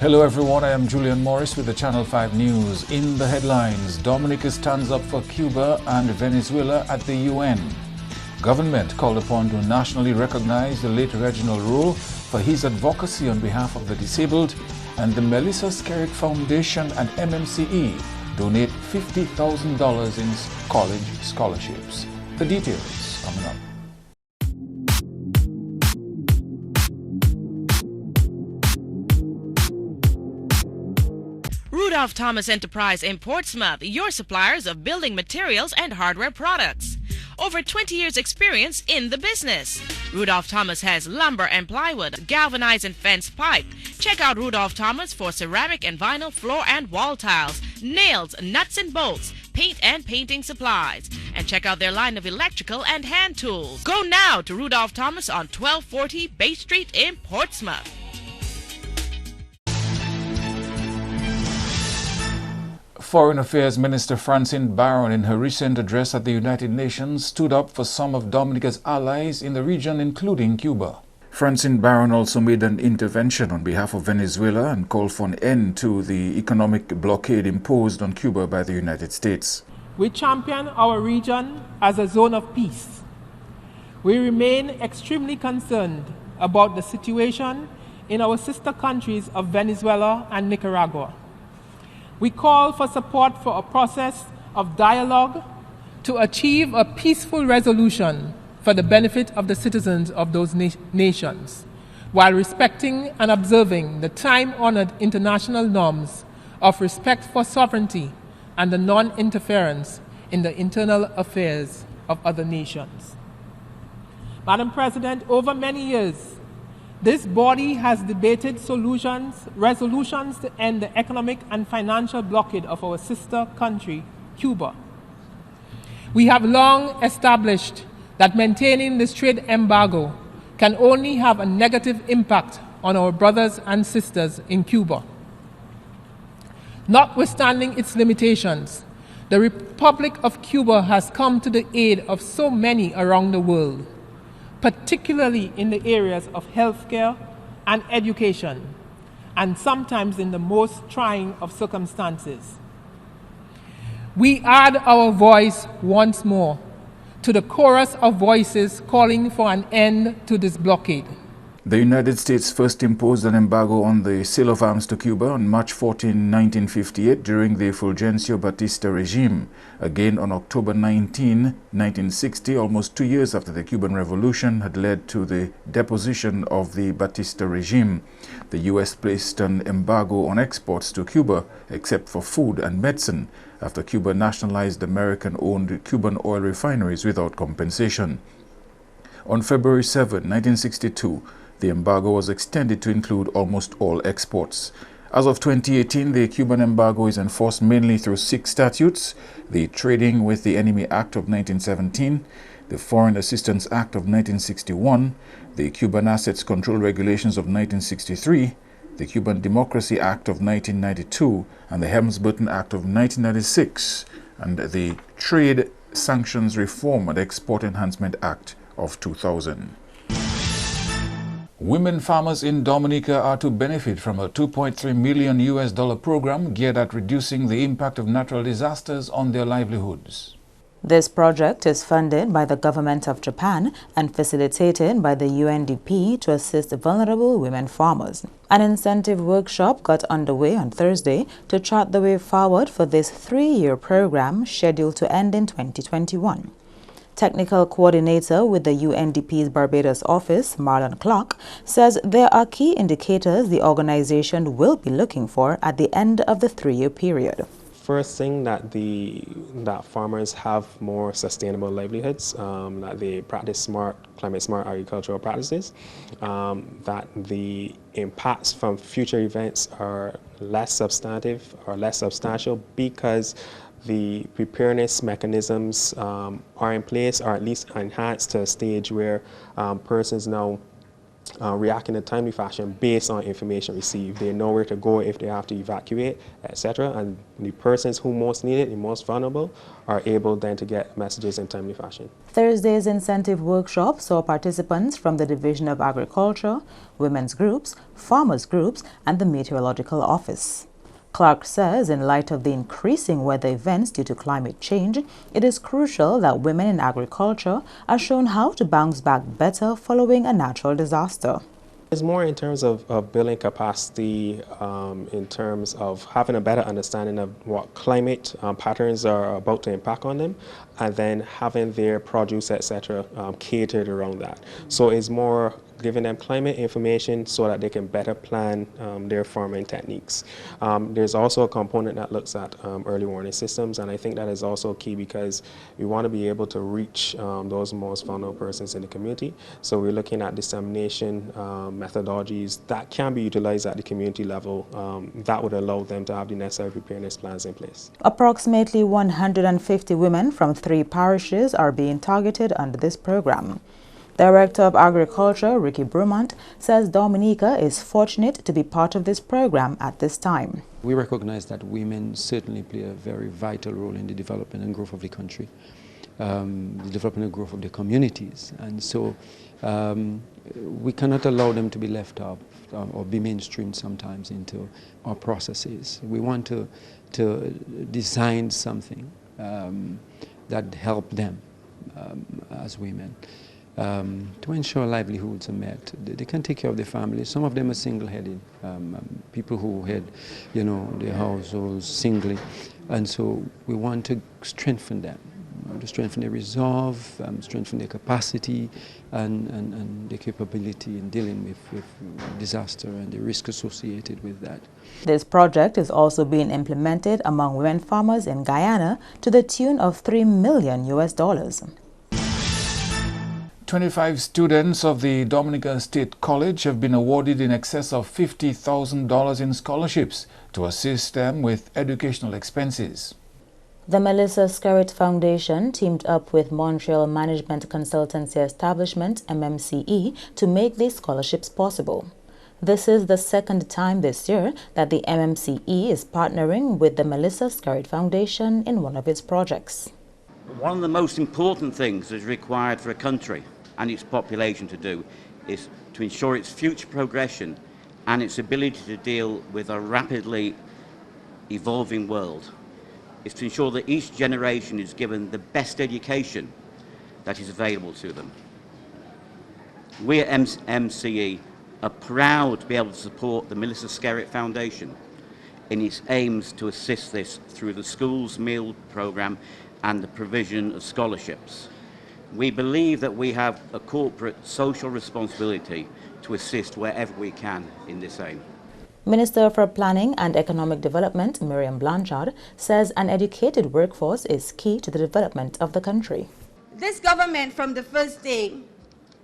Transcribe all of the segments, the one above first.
Hello everyone, I am Julian Morris with the Channel 5 News. In the headlines, Dominica stands up for Cuba and Venezuela at the UN. Government called upon to nationally recognize the late Reginald Rule for his advocacy on behalf of the disabled, and the Melissa Skerritt Foundation and MMCE donate $50,000 in college scholarships. The details coming up. Rudolph Thomas Enterprise in Portsmouth, your suppliers of building materials and hardware products. Over 20 years experience in the business. Rudolph Thomas has lumber and plywood, galvanized and fence pipe. Check out Rudolph Thomas for ceramic and vinyl floor and wall tiles, nails, nuts and bolts, paint and painting supplies. And check out their line of electrical and hand tools. Go now to Rudolph Thomas on 1240 Bay Street in Portsmouth. Foreign Affairs Minister Francine Baron, in her recent address at the United Nations, stood up for some of Dominica's allies in the region, including Cuba. Francine Baron also made an intervention on behalf of Venezuela and called for an end to the economic blockade imposed on Cuba by the United States. We champion our region as a zone of peace. We remain extremely concerned about the situation in our sister countries of Venezuela and Nicaragua. We call for support for a process of dialogue to achieve a peaceful resolution for the benefit of the citizens of those nations, while respecting and observing the time-honored international norms of respect for sovereignty and the non-interference in the internal affairs of other nations. Madam President, over many years, this body has debated resolutions to end the economic and financial blockade of our sister country, Cuba. We have long established that maintaining this trade embargo can only have a negative impact on our brothers and sisters in Cuba. Notwithstanding its limitations, the Republic of Cuba has come to the aid of so many around the world, particularly in the areas of healthcare and education, and sometimes in the most trying of circumstances. We add our voice once more to the chorus of voices calling for an end to this blockade. The United States first imposed an embargo on the sale of arms to Cuba on March 14, 1958 during the Fulgencio Batista regime. Again on October 19, 1960, almost 2 years after the Cuban Revolution had led to the deposition of the Batista regime. The U.S. placed an embargo on exports to Cuba, except for food and medicine, after Cuba nationalized American-owned Cuban oil refineries without compensation. On February 7, 1962, the embargo was extended to include almost all exports. As of 2018, the Cuban embargo is enforced mainly through 6 statutes: the Trading with the Enemy Act of 1917, the Foreign Assistance Act of 1961, the Cuban Assets Control Regulations of 1963, the Cuban Democracy Act of 1992, and the Helms-Burton Act of 1996, and the Trade Sanctions Reform and Export Enhancement Act of 2000. Women farmers in Dominica are to benefit from a $2.3 million program geared at reducing the impact of natural disasters on their livelihoods. This project is funded by the government of Japan and facilitated by the UNDP to assist vulnerable women farmers. An incentive workshop got underway on Thursday to chart the way forward for this 3-year program scheduled to end in 2021. Technical coordinator with the UNDP's Barbados office, Marlon Clark, says there are key indicators the organization will be looking for at the end of the 3-year period. First thing, that farmers have more sustainable livelihoods, that they practice climate-smart agricultural practices, that the impacts from future events are less substantive or less substantial because the preparedness mechanisms are in place, or at least enhanced to a stage where persons now react in a timely fashion based on information received. They know where to go if they have to evacuate, etc. And the persons who most need it, the most vulnerable, are able then to get messages in timely fashion. Thursday's incentive workshop saw participants from the Division of Agriculture, women's groups, farmers groups, and the Meteorological Office. Clark says in light of the increasing weather events due to climate change, it is crucial that women in agriculture are shown how to bounce back better following a natural disaster. It's more in terms of building capacity, in terms of having a better understanding of what climate patterns are about to impact on them, and then having their produce, etc., catered around that. So it's more giving them climate information so that they can better plan their farming techniques. There's also a component that looks at early warning systems, and I think that is also key because we want to be able to reach those most vulnerable persons in the community. So we're looking at dissemination methodologies that can be utilized at the community level that would allow them to have the necessary preparedness plans in place. Approximately 150 women from 3 parishes are being targeted under this program. Director of Agriculture, Ricky Brumant, says Dominica is fortunate to be part of this program at this time. We recognize that women certainly play a very vital role in the development and growth of the country, the development and growth of the communities. And so we cannot allow them to be left out or be mainstreamed sometimes into our processes. We want to design something that help them as women. To ensure livelihoods are met. They can take care of their families. Some of them are single-headed, people who head, their households singly. And so we want to strengthen them, to strengthen their resolve, strengthen their capacity and their capability in dealing with disaster and the risk associated with that. This project is also being implemented among women farmers in Guyana to the tune of $3 million. 25 students of the Dominica State College have been awarded in excess of $50,000 in scholarships to assist them with educational expenses. The Melissa Skerritt Foundation teamed up with Montreal Management Consultancy Establishment, MMCE, to make these scholarships possible. This is the second time this year that the MMCE is partnering with the Melissa Skerritt Foundation in one of its projects. One of the most important things that is required for a country and its population to do is to ensure its future progression and its ability to deal with a rapidly evolving world. Is to ensure that each generation is given the best education that is available to them. We at MCE are proud to be able to support the Melissa Skerritt Foundation in its aims to assist this through the school's meal programme and the provision of scholarships. We believe that we have a corporate social responsibility to assist wherever we can in this aim. Minister for Planning and Economic Development, Miriam Blanchard, says an educated workforce is key to the development of the country. This government from the first day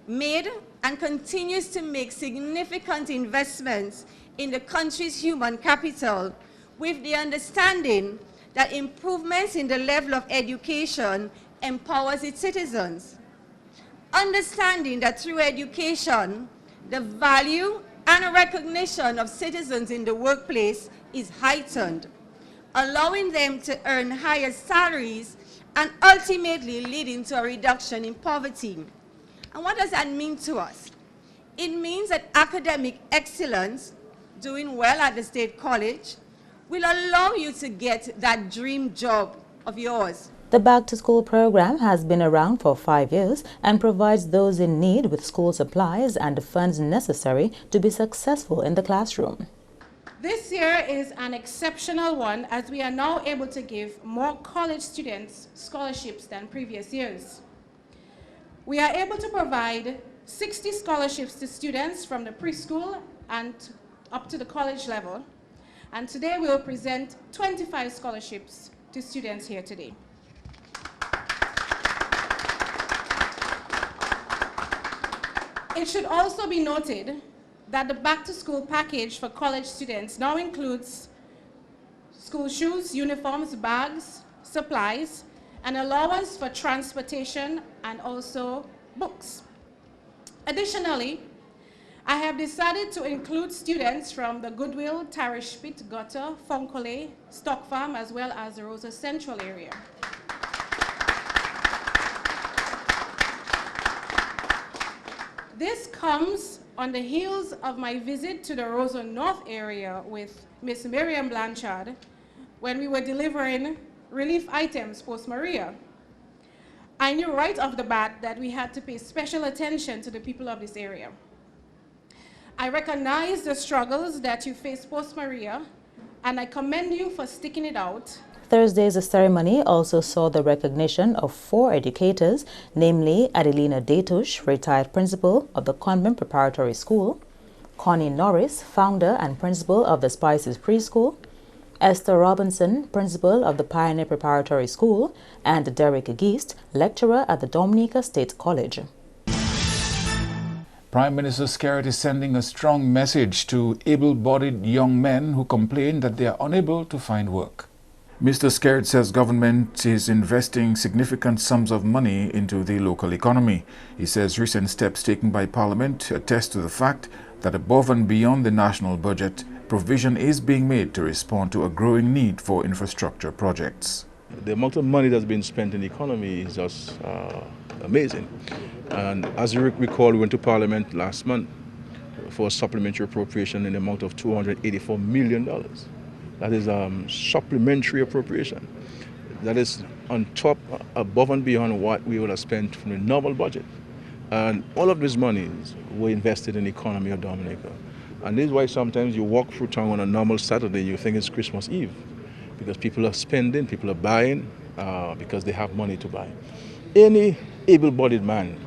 made and continues to make significant investments in the country's human capital with the understanding that improvements in the level of education empowers its citizens. Understanding that through education, the value and recognition of citizens in the workplace is heightened, allowing them to earn higher salaries and ultimately leading to a reduction in poverty. And what does that mean to us? It means that academic excellence, doing well at the State College, will allow you to get that dream job of yours. The Back to School program has been around for 5 years and provides those in need with school supplies and the funds necessary to be successful in the classroom. This year is an exceptional one as we are now able to give more college students scholarships than previous years. We are able to provide 60 scholarships to students from the preschool and up to the college level. And today we will present 25 scholarships to students here today. It should also be noted that the back-to-school package for college students now includes school shoes, uniforms, bags, supplies, and allowance for transportation and also books. Additionally, I have decided to include students from the Goodwill, Tarishpit, Gutter, Fonkole, Stock Farm, as well as the Rosa Central area. This comes on the heels of my visit to the Rosa North area with Miss Miriam Blanchard when we were delivering relief items post-Maria. I knew right off the bat that we had to pay special attention to the people of this area. I recognize the struggles that you face post-Maria, and I commend you for sticking it out. Thursday's ceremony also saw the recognition of 4 educators, namely Adelina Datush, retired principal of the Convent Preparatory School, Connie Norris, founder and principal of the Spices Preschool, Esther Robinson, principal of the Pioneer Preparatory School, and Derek Geist, lecturer at the Dominica State College. Prime Minister Skerrit is sending a strong message to able-bodied young men who complain that they are unable to find work. Mr. Skerrit says government is investing significant sums of money into the local economy. He says recent steps taken by Parliament attest to the fact that above and beyond the national budget, provision is being made to respond to a growing need for infrastructure projects. The amount of money that's been spent in the economy is just amazing. And as you recall, we went to Parliament last month for a supplementary appropriation in the amount of $284 million. That is supplementary appropriation. That is on top, above and beyond what we would have spent from the normal budget. And all of these monies were invested in the economy of Dominica. And this is why sometimes you walk through town on a normal Saturday, you think it's Christmas Eve. Because people are spending, people are buying, because they have money to buy. Any able-bodied man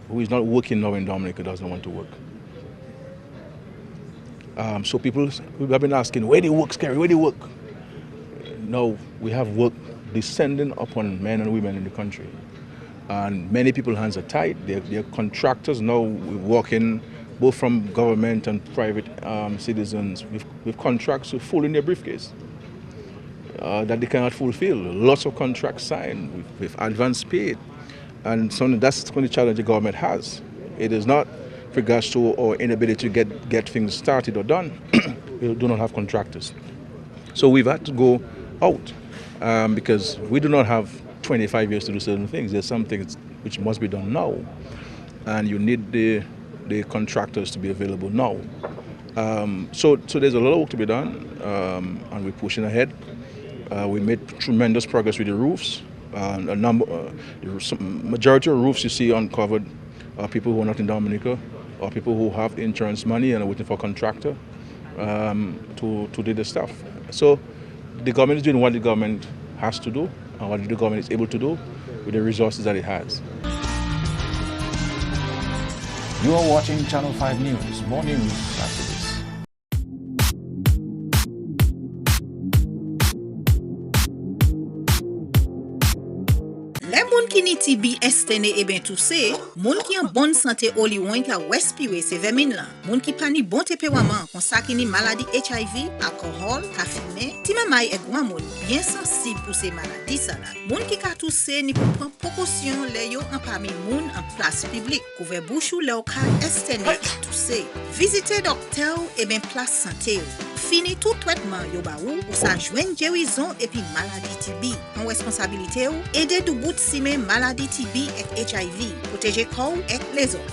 who is not working now in Dominica doesn't want to work. So people have been asking, where do you work, Scary? Where do you work? No, we have work descending upon men and women in the country. And many people's hands are tied. They're contractors now working both from government and private citizens with contracts full in their briefcase that they cannot fulfill. Lots of contracts signed with advance paid. And so that's the only challenge the government has. It is not with regards to our inability to get things started or done. We do not have contractors. So we've had to go out because we do not have 25 years to do certain things. There's some things which must be done now. And you need the contractors to be available now. So there's a lot of work to be done, and we're pushing ahead. We made tremendous progress with the roofs. The majority of roofs you see uncovered are people who are not in Dominica, or people who have the insurance money and are waiting for a contractor to do the stuff. So the government is doing what the government has to do and what the government is able to do with the resources that it has. You are watching Channel 5 News. More news after this. Les moun qui ni TB estene et ben toussé, moun qui en bonne santé oli ouin ka respire se vermine la. Moun qui pa ni bon tempérament, kon sa ki ni maladie HIV, alcool, ka fumé, ti mamay et grand moun bien sensible pour ces maladies ça là. Moun qui ka toussé ni pour prendre précaution le yo en parmi moun en place publique, couvert bouche ou le ka estene et toussé. Visitez docteur et ben place santé. Fini tout traitement yo ba ou sa joine guérison et puis maladie TB. En responsabilité ou aider du bout de maladie TB et HIV, protéger corps et les autres.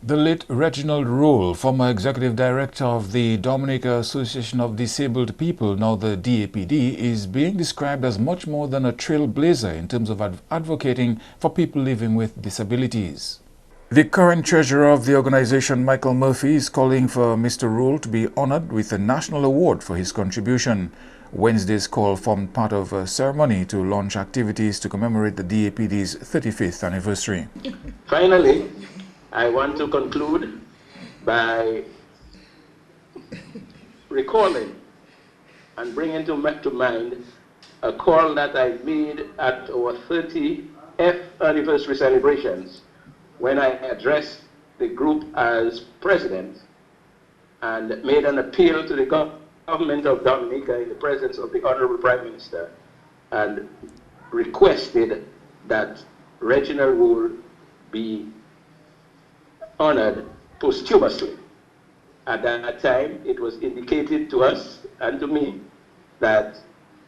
The late Reginald Roll, former executive director of the Dominica Association of Disabled People, now the DAPD, is being described as much more than a trailblazer in terms of advocating for people living with disabilities. The current treasurer of the organization, Michael Murphy, is calling for Mr. Roll to be honored with a national award for his contribution. Wednesday's call formed part of a ceremony to launch activities to commemorate the DAPD's 35th anniversary. Finally, I want to conclude by recalling and bringing to mind a call that I made at our 30th anniversary celebrations when I addressed the group as president and made an appeal to the government of Dominica in the presence of the Honorable Prime Minister and requested that Reginald Wool be honored posthumously. At that time, it was indicated to us and to me that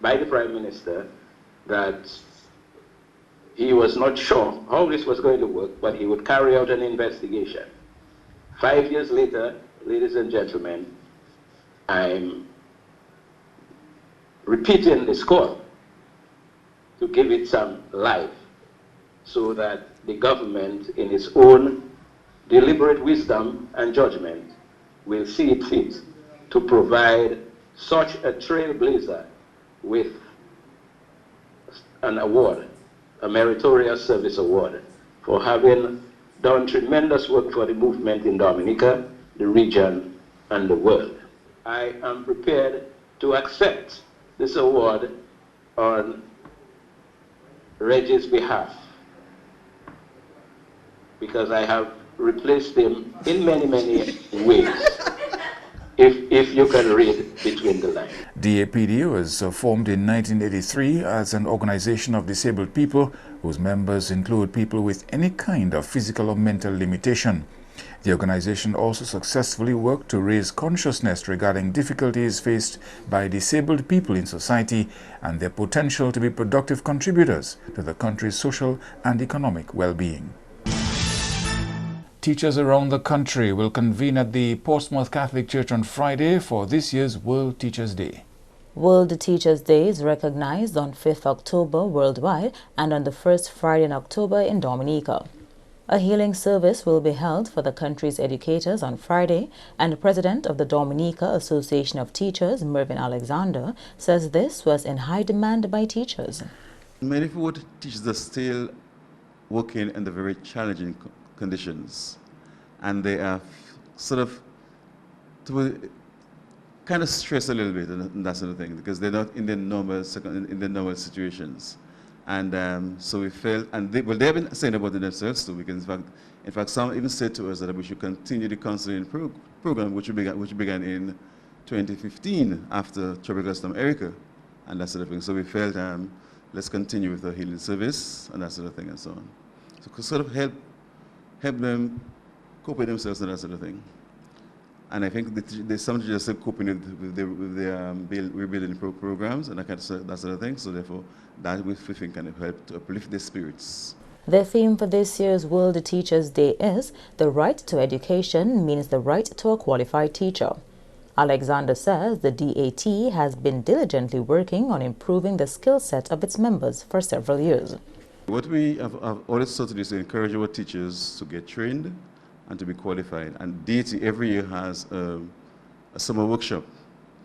by the Prime Minister that he was not sure how this was going to work, but he would carry out an investigation. 5 years later, ladies and gentlemen, I'm repeating this call to give it some life so that the government, in its own deliberate wisdom and judgment, will see it fit to provide such a trailblazer with an award, a meritorious service award, for having done tremendous work for the movement in Dominica, the region, and the world. I am prepared to accept this award on Reggie's behalf, because I have replaced him in many, many ways, if you can read between the lines. DAPD was formed in 1983 as an organization of disabled people whose members include people with any kind of physical or mental limitation. The organization also successfully worked to raise consciousness regarding difficulties faced by disabled people in society and their potential to be productive contributors to the country's social and economic well-being. Teachers around the country will convene at the Portsmouth Catholic Church on Friday for this year's World Teachers' Day. World Teachers' Day is recognized on 5th October worldwide and on the first Friday in October in Dominica. A healing service will be held for the country's educators on Friday, and the president of the Dominica Association of Teachers, Mervyn Alexander, says this was in high demand by teachers. Many food teachers are still working in the very challenging conditions, and they are sort of kind of stressed a little bit and that sort of thing, because they're not in their normal situations. And so we felt, and they've been saying about it themselves too, because in fact some even said to us that we should continue the counseling program which began in 2015 after Tropical Storm Erica and that sort of thing. So we felt let's continue with the healing service and that sort of thing and so on. So sort of help them cope with themselves and that sort of thing. And I think there's some teachers coping with their rebuilding programs and that sort of thing. So therefore, that we think can help to uplift their spirits. The theme for this year's World Teachers' Day is "The right to education means the right to a qualified teacher." Alexander says the DAT has been diligently working on improving the skill set of its members for several years. What we have always sought to do is to encourage our teachers to get trained and to be qualified. And DAT every year has a summer workshop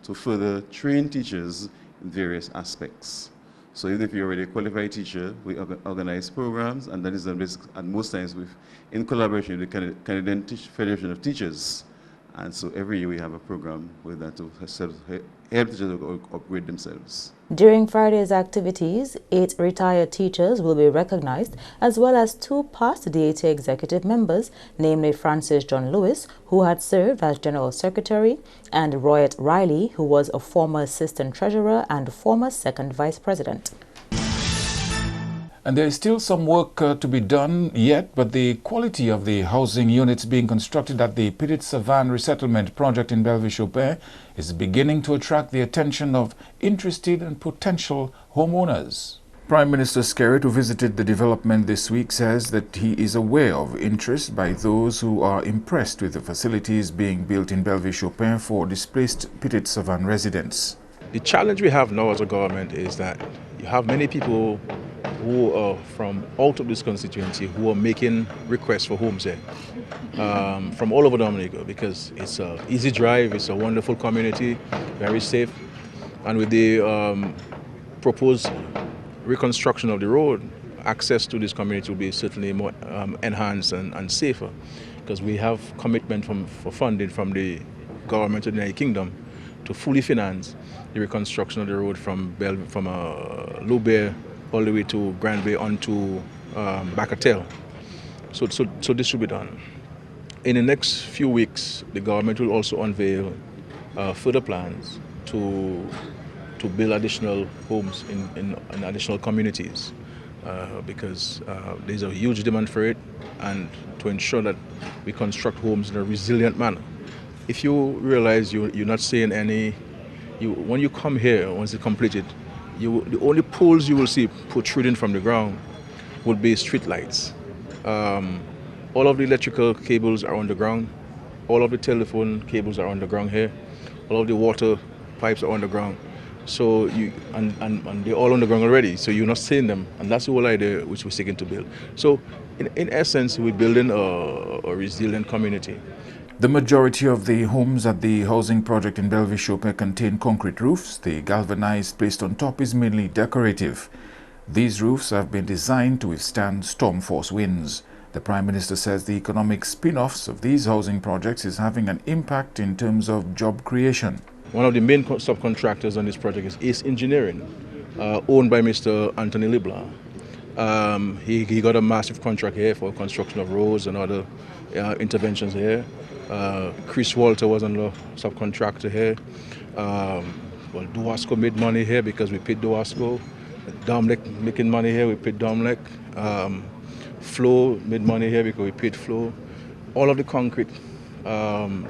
to further train teachers in various aspects. So even if you're already a qualified teacher, we organize programs, and that is done at most times in collaboration with the Canadian Federation of Teachers. And so every year we have a program with that to help teachers upgrade themselves. During Friday's activities, 8 retired teachers will be recognized, as well as 2 past DAT executive members, namely Francis John Lewis, who had served as General Secretary, and Royette Riley, who was a former Assistant Treasurer and former Second Vice President. And there is still some work to be done yet, but the quality of the housing units being constructed at the Petite Savanne Resettlement Project in Belleville-Chopin is beginning to attract the attention of interested and potential homeowners. Prime Minister Skerritt, who visited the development this week, says that he is aware of interest by those who are impressed with the facilities being built in Belleville-Chopin for displaced Petite Savanne residents. The challenge we have now as a government is that you have many people who are from out of this constituency who are making requests for homes here from all over Dominica, because it's an easy drive, it's a wonderful community, very safe, and with the proposed reconstruction of the road, access to this community will be certainly more enhanced and safer, because we have commitment for funding from the government of the United Kingdom to fully finance the reconstruction of the road from Low Bay all the way to Grand Bay onto Bacatel. So this should be done. In the next few weeks, the government will also unveil further plans to build additional homes in additional communities. because there's a huge demand for it, and to ensure that we construct homes in a resilient manner. If you realize you're not seeing any, when you come here, once it's completed, the only poles you will see protruding from the ground would be street lights. All of the electrical cables are underground. All of the telephone cables are underground here. All of the water pipes are underground. So and they're all underground already, so you're not seeing them. And that's the whole idea which we're seeking to build. So in essence, we're building a resilient community. The majority of the homes at the housing project in Bellevue-Chopin contain concrete roofs. The galvanized placed on top is mainly decorative. These roofs have been designed to withstand storm force winds. The Prime Minister says the economic spin-offs of these housing projects is having an impact in terms of job creation. One of the main subcontractors on this project is Ace Engineering, owned by Mr. Anthony Leblanc. He got a massive contract here for construction of roads and other interventions here. Chris Walter was another subcontractor here. Well, Duasco made money here because we paid Duasco. Domlec making money here, we paid Domlec. Flow made money here because we paid Flow. All of the concrete,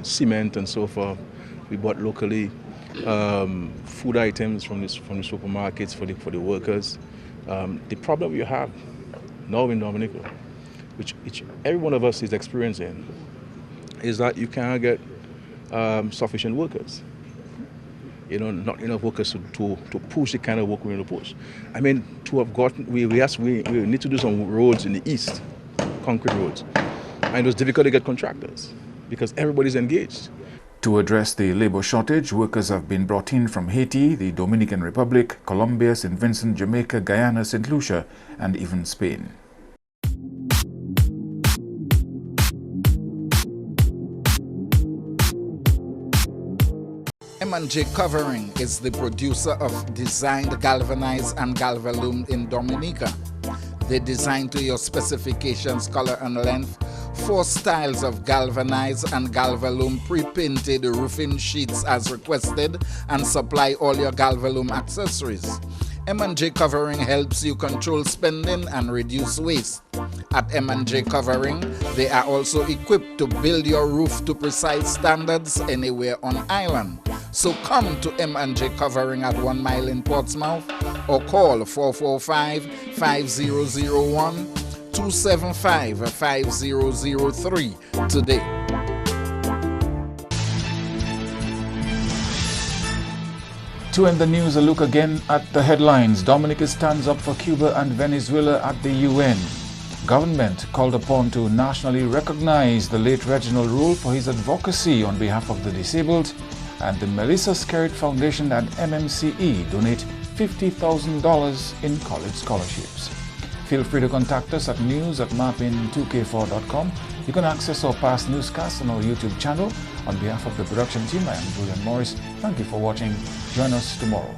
cement and so forth, we bought locally. Food items from the supermarkets for the workers. The problem you have now in Dominica, which every one of us is experiencing, is that you cannot get sufficient workers. You know, not enough workers to push the kind of work we're going to push. I mean, to have gotten, we need to do some roads in the east, concrete roads. And it was difficult to get contractors because everybody's engaged. To address the labor shortage, workers have been brought in from Haiti, the Dominican Republic, Colombia, St. Vincent, Jamaica, Guyana, St. Lucia, and even Spain. M&J Covering is the producer of designed galvanized and galvalume in Dominica. They design to your specifications, color and length, 4 styles of galvanized and galvalume pre-painted roofing sheets as requested, and supply all your galvalume accessories. M&J Covering helps you control spending and reduce waste. At M&J Covering, they are also equipped to build your roof to precise standards anywhere on island. So come to M&J Covering at 1 Mile in Portsmouth or call 445-5001 275-5003 today. To end the news, a look again at the headlines. Dominica stands up for Cuba and Venezuela at the UN. Government called upon to nationally recognize the late Reginald Rule for his advocacy on behalf of the disabled. And the Melissa Skerritt Foundation and MMCE donate $50,000 in college scholarships. Feel free to contact us at news@mappin2k4.com. You can access our past newscasts on our YouTube channel. On behalf of the production team, I am Julian Morris. Thank you for watching. Join us tomorrow.